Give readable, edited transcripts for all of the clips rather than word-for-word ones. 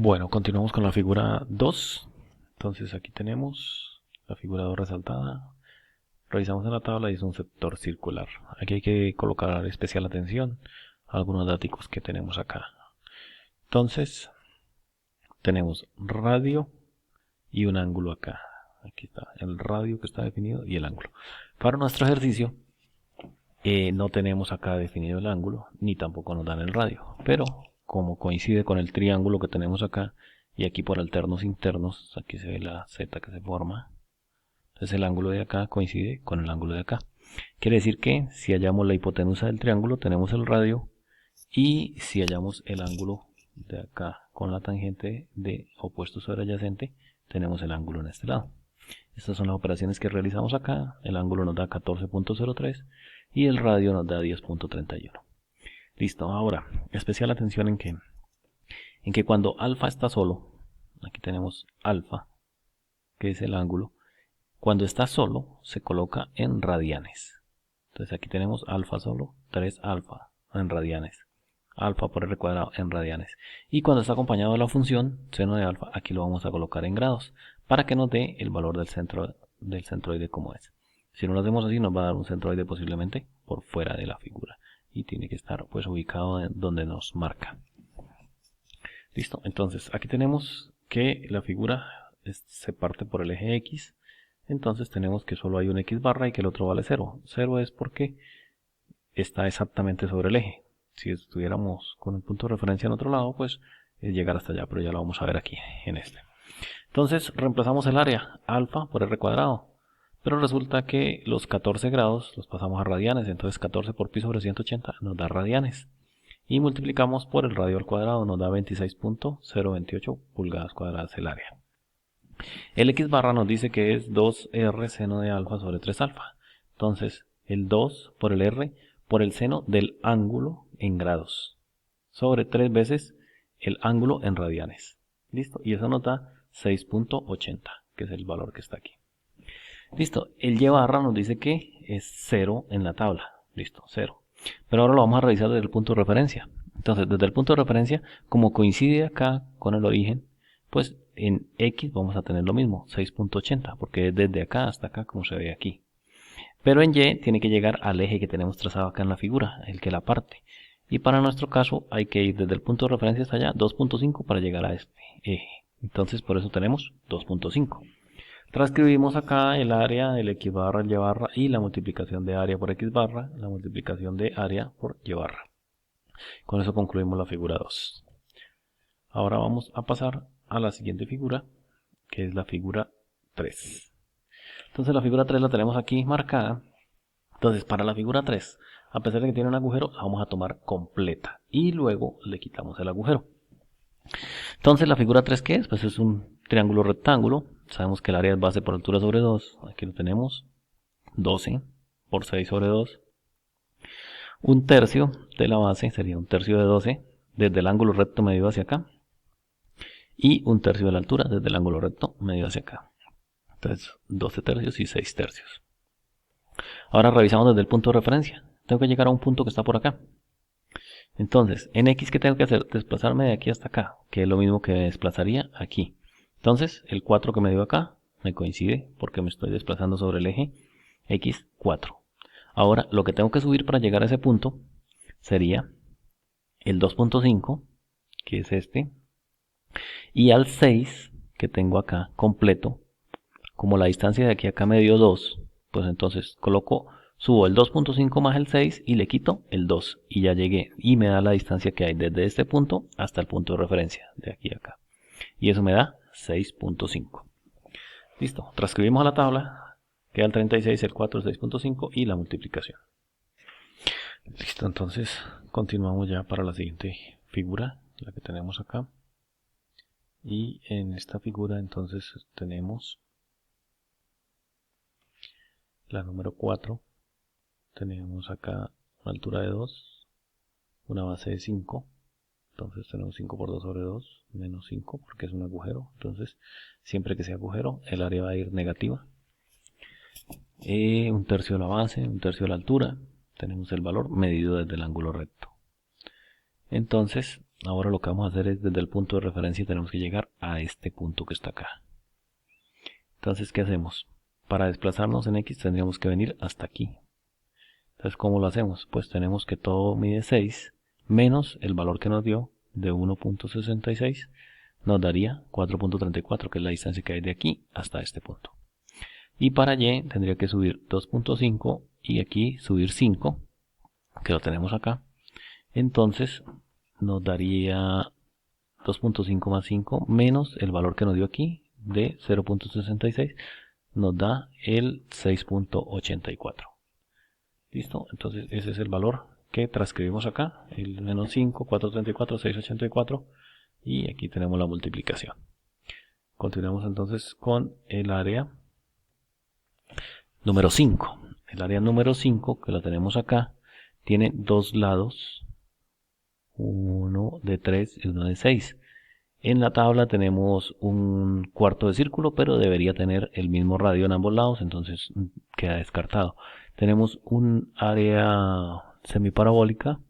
Bueno, continuamos con la figura 2. Entonces aquí tenemos la figura 2 resaltada. Revisamos en la tabla y es un sector circular. Aquí hay que colocar especial atención a algunos datos que tenemos acá. Entonces, tenemos radio y un ángulo acá. Aquí está el radio que está definido y el ángulo. Para nuestro ejercicio, no tenemos acá definido el ángulo, ni tampoco nos dan el radio. Pero, como coincide con el triángulo que tenemos acá, y aquí por alternos internos, aquí se ve la Z que se forma. Entonces el ángulo de acá coincide con el ángulo de acá. Quiere decir que si hallamos la hipotenusa del triángulo, tenemos el radio. Y si hallamos el ángulo de acá con la tangente de opuesto sobre adyacente, tenemos el ángulo en este lado. Estas son las operaciones que realizamos acá. El ángulo nos da 14.03 y el radio nos da 10.31. Listo, ahora, especial atención en que cuando alfa está solo, aquí tenemos alfa, que es el ángulo, cuando está solo se coloca en radianes. Entonces aquí tenemos alfa solo, 3 alfa en radianes. Alfa por r cuadrado en radianes. Y cuando está acompañado de la función seno de alfa, aquí lo vamos a colocar en grados, para que nos dé el valor del centroide como es. Si no lo hacemos así, nos va a dar un centroide posiblemente por fuera de la figura. Y tiene que estar pues ubicado en donde nos marca. Listo, entonces aquí tenemos que la figura se parte por el eje X. Entonces tenemos que solo hay un X barra y que el otro vale 0. 0 es porque está exactamente sobre el eje. Si estuviéramos con un punto de referencia en otro lado, pues es llegar hasta allá, pero ya lo vamos a ver aquí en este. Entonces reemplazamos el área, alfa por r cuadrado. Pero resulta que los 14 grados los pasamos a radianes, entonces 14 por pi sobre 180 nos da radianes. Y multiplicamos por el radio al cuadrado, nos da 26.028 pulgadas cuadradas el área. El X barra nos dice que es 2R seno de alfa sobre 3 alfa. Entonces, el 2 por el R por el seno del ángulo en grados sobre 3 veces el ángulo en radianes. ¿Listo? Y eso nos da 6.80, que es el valor que está aquí. Listo. El Y barra nos dice que es 0 en la tabla. Listo, 0. Pero ahora lo vamos a revisar desde el punto de referencia. Entonces, desde el punto de referencia, como coincide acá con el origen, pues en X vamos a tener lo mismo, 6.80, porque es desde acá hasta acá como se ve aquí. Pero en Y tiene que llegar al eje que tenemos trazado acá en la figura, el que la parte. Y para nuestro caso hay que ir desde el punto de referencia hasta allá, 2.5 para llegar a este eje. Entonces por eso tenemos 2.5. Transcribimos acá el área del X barra, el Y barra y la multiplicación de área por X barra, la multiplicación de área por Y barra. Con eso concluimos la figura 2. Ahora vamos a pasar a la siguiente figura, que es la figura 3. Entonces la figura 3 la tenemos aquí marcada. Entonces para la figura 3, a pesar de que tiene un agujero, la vamos a tomar completa y luego le quitamos el agujero. Entonces la figura 3, ¿qué es? Pues es un triángulo rectángulo. Sabemos que el área es base por altura sobre 2. Aquí lo tenemos. 12 por 6 sobre 2. Un tercio de la base sería un tercio de 12 desde el ángulo recto medido hacia acá. Y un tercio de la altura desde el ángulo recto medido hacia acá. Entonces 12 tercios y 6 tercios. Ahora revisamos desde el punto de referencia. Tengo que llegar a un punto que está por acá. Entonces, en X, ¿qué tengo que hacer? Desplazarme de aquí hasta acá, que es lo mismo que me desplazaría aquí. Entonces, el 4 que me dio acá me coincide porque me estoy desplazando sobre el eje X4. Ahora, lo que tengo que subir para llegar a ese punto sería el 2.5, que es este, y al 6 que tengo acá completo. Como la distancia de aquí a acá me dio 2, pues entonces subo el 2.5 más el 6 y le quito el 2 y ya llegué y me da la distancia que hay desde este punto hasta el punto de referencia de aquí a acá. Y eso me da 6.5. Listo, transcribimos a la tabla, queda el 36, el 4, el 6.5 y la multiplicación. Listo, entonces continuamos ya para la siguiente figura, la que tenemos acá. Y en esta figura entonces tenemos la número 4. Tenemos acá una altura de 2, una base de 5. Entonces tenemos 5 por 2 sobre 2, menos 5 porque es un agujero. Entonces siempre que sea agujero el área va a ir negativa. Un tercio de la base, un tercio de la altura. Tenemos el valor medido desde el ángulo recto. Entonces Ahora lo que vamos a hacer es desde el punto de referencia tenemos que llegar a este punto que está acá. Entonces, ¿qué hacemos? Para desplazarnos en X tendríamos que venir hasta aquí. Entonces, ¿cómo lo hacemos? Pues tenemos que todo mide 6 menos el valor que nos dio de 1.66 nos daría 4.34, que es la distancia que hay de aquí hasta este punto. Y para Y tendría que subir 2.5 y aquí subir 5, que lo tenemos acá. Entonces nos daría 2.5 más 5 menos el valor que nos dio aquí de 0.66 nos da el 6.84. ¿Listo? Entonces ese es el valor que transcribimos acá, el menos 5, 434, 684 y aquí tenemos la multiplicación. Continuamos entonces con el área número 5. El área número 5, que la tenemos acá, tiene dos lados, uno de 3 y uno de 6. En la tabla tenemos un cuarto de círculo, pero debería tener el mismo radio en ambos lados, entonces queda descartado. Tenemos un área semiparabólica,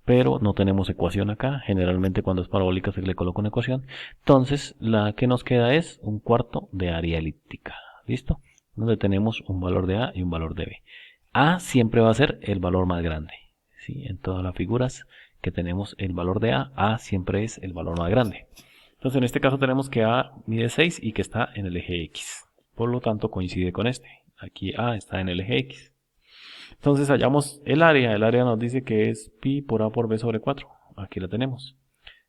pero no tenemos ecuación acá. Generalmente cuando es parabólica se le coloca una ecuación. Entonces la que nos queda es un cuarto de área elíptica. ¿Listo? Donde tenemos un valor de A y un valor de B. A siempre va a ser el valor más grande. ¿Sí? En todas las figuras que tenemos el valor de A siempre es el valor más grande. Entonces en este caso tenemos que A mide 6 y que está en el eje X. Por lo tanto coincide con este. Aquí A está en el eje X. Entonces hallamos el área nos dice que es pi por A por B sobre 4. Aquí la tenemos.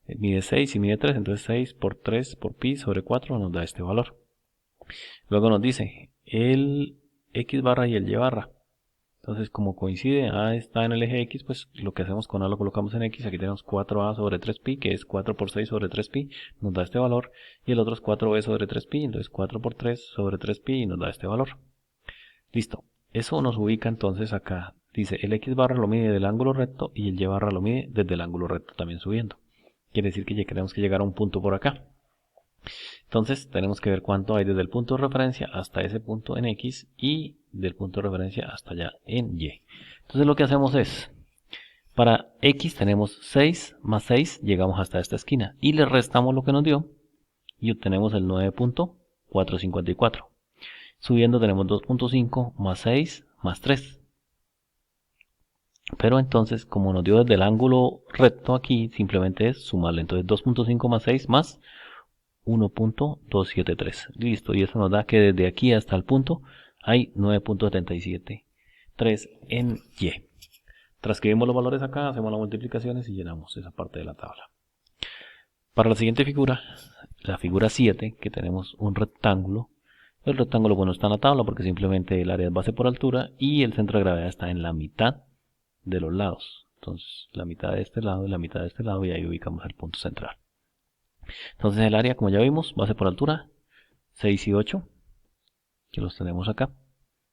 Mide 6 y mide 3, entonces 6 por 3 por pi sobre 4 nos da este valor. Luego nos dice el X barra y el Y barra. Entonces, como coincide, A está en el eje X, pues lo que hacemos con A lo colocamos en X. Aquí tenemos 4A sobre 3pi, que es 4 por 6 sobre 3pi, nos da este valor. Y el otro es 4B sobre 3pi, entonces 4 por 3 sobre 3pi y nos da este valor. Listo. Eso nos ubica entonces acá. Dice, el X barra lo mide del ángulo recto y el Y barra lo mide desde el ángulo recto también subiendo. Quiere decir que ya tenemos que llegar a un punto por acá. Entonces tenemos que ver cuánto hay desde el punto de referencia hasta ese punto en X y del punto de referencia hasta allá en Y. Entonces lo que hacemos es, para X tenemos 6 más 6, llegamos hasta esta esquina y le restamos lo que nos dio y obtenemos el 9.454. Subiendo tenemos 2.5 más 6 más 3. Pero entonces, como nos dio desde el ángulo recto aquí, simplemente es sumarle. Entonces 2.5 más 6 más 1.273. Listo, y eso nos da que desde aquí hasta el punto hay 9.773 en Y. Transcribimos los valores acá, hacemos las multiplicaciones y llenamos esa parte de la tabla. Para la siguiente figura, la figura 7, que tenemos un rectángulo. El rectángulo, bueno, está en la tabla porque simplemente el área es base por altura y el centro de gravedad está en la mitad de los lados. Entonces, la mitad de este lado y la mitad de este lado, y ahí ubicamos el punto central. Entonces el área, como ya vimos, base por altura, 6 y 8, que los tenemos acá,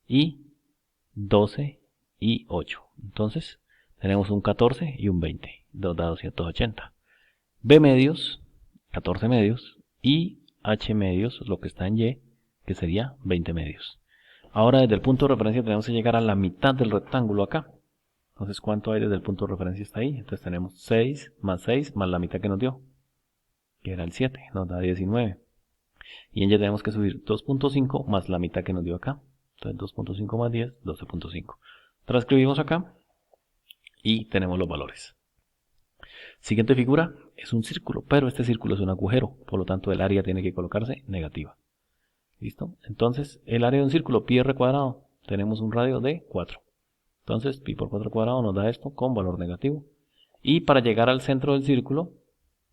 y 12 y 8. Entonces tenemos un 14 y un 20, 2 da 280. B medios, 14 medios, y H medios, lo que está en Y, que sería 20 medios. Ahora desde el punto de referencia tenemos que llegar a la mitad del rectángulo acá. Entonces, ¿cuánto hay desde el punto de referencia hasta ahí? Entonces tenemos 6 más la mitad que nos dio, que era el 7, nos da 19. Y en Y tenemos que subir 2.5 más la mitad que nos dio acá. Entonces 2.5 más 10, 12.5. Transcribimos acá y tenemos los valores. Siguiente figura es un círculo, pero este círculo es un agujero, por lo tanto el área tiene que colocarse negativa. ¿Listo? Entonces el área de un círculo, pi r cuadrado, tenemos un radio de 4. Entonces pi por 4 cuadrado nos da esto con valor negativo. Y para llegar al centro del círculo,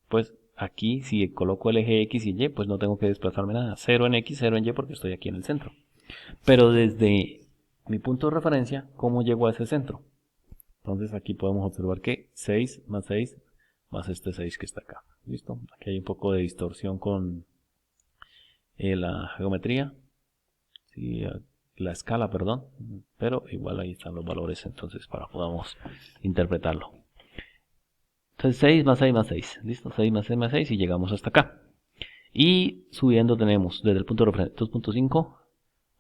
pues aquí si coloco el eje X y Y, pues no tengo que desplazarme nada. 0 en X, 0 en Y porque estoy aquí en el centro. Pero desde mi punto de referencia, ¿cómo llego a ese centro? Entonces aquí podemos observar que 6 más este 6 que está acá. ¿Listo? Aquí hay un poco de distorsión con la geometría. Sí, la escala, perdón. Pero igual ahí están los valores entonces para que podamos interpretarlo. Entonces 6 más 6 más 6. ¿Listo? 6 más 6 más 6 y llegamos hasta acá. Y subiendo tenemos desde el punto de referencia 2.5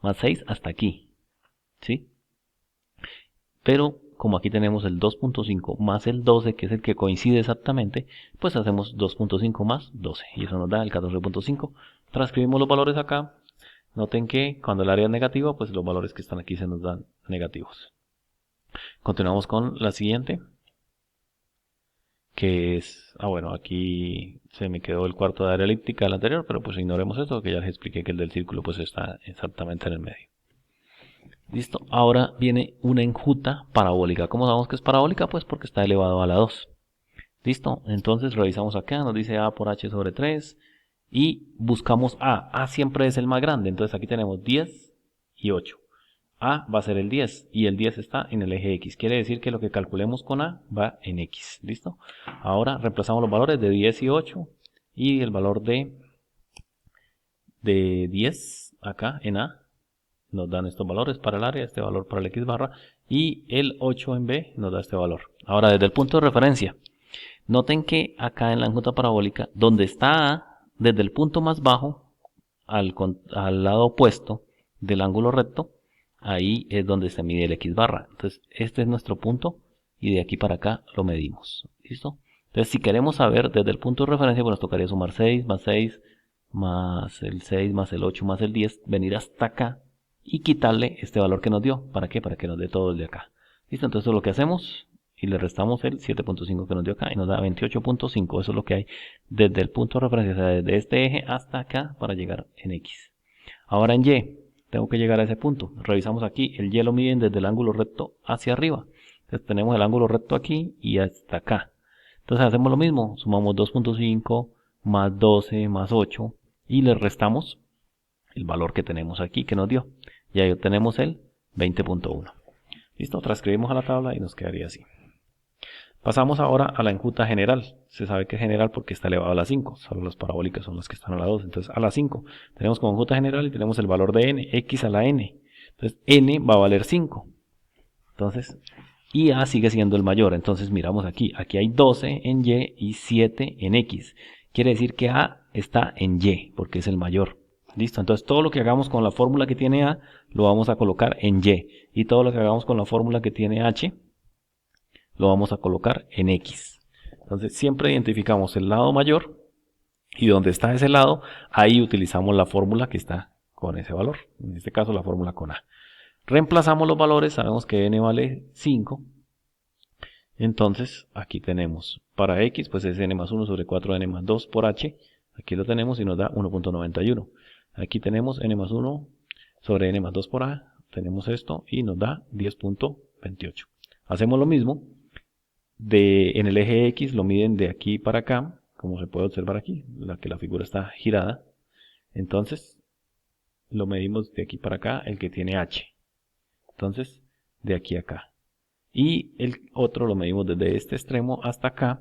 más 6 hasta aquí. ¿Sí? Pero como aquí tenemos el 2.5 más el 12, que es el que coincide exactamente, pues hacemos 2.5 más 12, y eso nos da el 14.5. Transcribimos los valores acá. Noten que cuando el área es negativa, pues los valores que están aquí se nos dan negativos. Continuamos con la siguiente, que es, bueno, aquí se me quedó el cuarto de área elíptica del anterior, pero pues ignoremos esto, que ya les expliqué que el del círculo pues está exactamente en el medio. Listo, ahora viene una enjuta parabólica. ¿Cómo sabemos que es parabólica? Pues porque está elevado a la 2. Listo, entonces revisamos acá, nos dice A por H sobre 3 y buscamos A. A siempre es el más grande, entonces aquí tenemos 10 y 8. A va a ser el 10 y el 10 está en el eje X. Quiere decir que lo que calculemos con A va en X. ¿Listo? Ahora reemplazamos los valores de 10 y 8 y el valor de 10 acá en A. Nos dan estos valores para el área, este valor para el X barra, y el 8 en B nos da este valor. Ahora, desde el punto de referencia, noten que acá en la enjuta parabólica, donde está A, desde el punto más bajo al lado opuesto del ángulo recto, ahí es donde se mide el X barra. Entonces, este es nuestro punto y de aquí para acá lo medimos. ¿Listo? Entonces, si queremos saber desde el punto de referencia, pues nos tocaría sumar 6 más 6 más el 6 más el 8 más el 10, venir hasta acá y quitarle este valor que nos dio. ¿Para qué? Para que nos dé todo el de acá. ¿Listo? Entonces, eso es lo que hacemos y le restamos el 7.5 que nos dio acá y nos da 28.5. Eso es lo que hay desde el punto de referencia, o sea, desde este eje hasta acá para llegar en X. Ahora en Y, tengo que llegar a ese punto. Revisamos aquí, el Y lo miden desde el ángulo recto hacia arriba. Entonces tenemos el ángulo recto aquí y hasta acá. Entonces hacemos lo mismo, sumamos 2.5 más 12 más 8 y le restamos el valor que tenemos aquí que nos dio. Y ahí obtenemos el 20.1. Listo, transcribimos a la tabla y nos quedaría así. Pasamos ahora a la enjuta general. Se sabe que es general porque está elevado a la 5. Solo las parabólicas son las que están a la 2. Entonces a la 5 tenemos como enjuta general y tenemos el valor de n, x a la n. Entonces n va a valer 5. Entonces, y a sigue siendo el mayor. Entonces miramos aquí. Aquí hay 12 en y y 7 en x. Quiere decir que a está en y porque es el mayor. Listo. Entonces todo lo que hagamos con la fórmula que tiene a lo vamos a colocar en y. Y todo lo que hagamos con la fórmula que tiene h lo vamos a colocar en X. Entonces siempre identificamos el lado mayor y donde está ese lado, ahí utilizamos la fórmula que está con ese valor. En este caso la fórmula con A. Reemplazamos los valores, sabemos que n vale 5. Entonces aquí tenemos para X, pues es n más 1 sobre 4n más 2 por H. Aquí lo tenemos y nos da 1.91. Aquí tenemos n más 1 sobre n más 2 por A. Tenemos esto y nos da 10.28. Hacemos lo mismo. En el eje X lo miden de aquí para acá, como se puede observar aquí, que la figura está girada. Entonces, lo medimos de aquí para acá, el que tiene H. Entonces, de aquí a acá. Y el otro lo medimos desde este extremo hasta acá.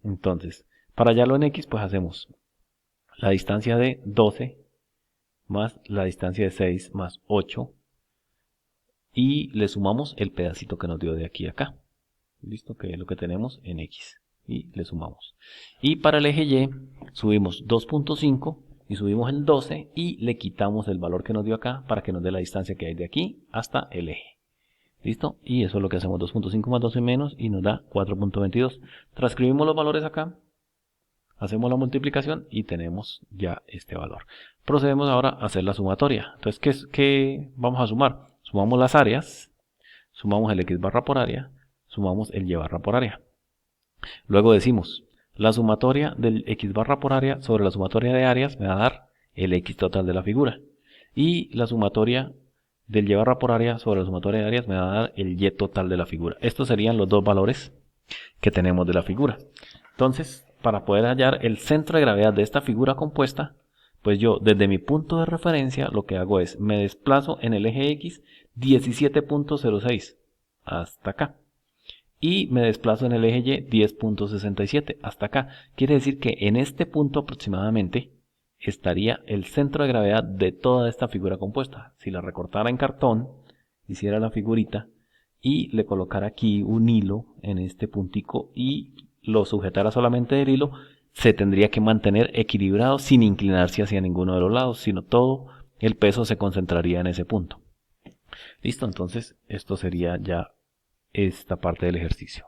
Entonces, para hallarlo en X, pues hacemos la distancia de 12 más la distancia de 6 más 8. Y le sumamos el pedacito que nos dio de aquí a acá. Listo, que es lo que tenemos en X. Y le sumamos. Y para el eje Y subimos 2.5 y subimos el 12 y le quitamos el valor que nos dio acá para que nos dé la distancia que hay de aquí hasta el eje. ¿Listo? Y eso es lo que hacemos, 2.5 más 12 menos y nos da 4.22. Transcribimos los valores acá, hacemos la multiplicación y tenemos ya este valor. Procedemos ahora a hacer la sumatoria. Entonces, ¿qué vamos a sumar? Sumamos las áreas, sumamos el X barra por área, sumamos el Y barra por área. Luego decimos, la sumatoria del X barra por área sobre la sumatoria de áreas me va a dar el X total de la figura. Y la sumatoria del Y barra por área sobre la sumatoria de áreas me va a dar el Y total de la figura. Estos serían los dos valores que tenemos de la figura. Entonces, para poder hallar el centro de gravedad de esta figura compuesta, pues yo desde mi punto de referencia lo que hago es, me desplazo en el eje X 17.06 hasta acá. Y me desplazo en el eje Y 10.67 hasta acá. Quiere decir que en este punto aproximadamente estaría el centro de gravedad de toda esta figura compuesta. Si la recortara en cartón, hiciera la figurita y le colocara aquí un hilo en este puntico y lo sujetara solamente del hilo, se tendría que mantener equilibrado sin inclinarse hacia ninguno de los lados, sino todo el peso se concentraría en ese punto. Listo, entonces esto sería ya esta parte del ejercicio.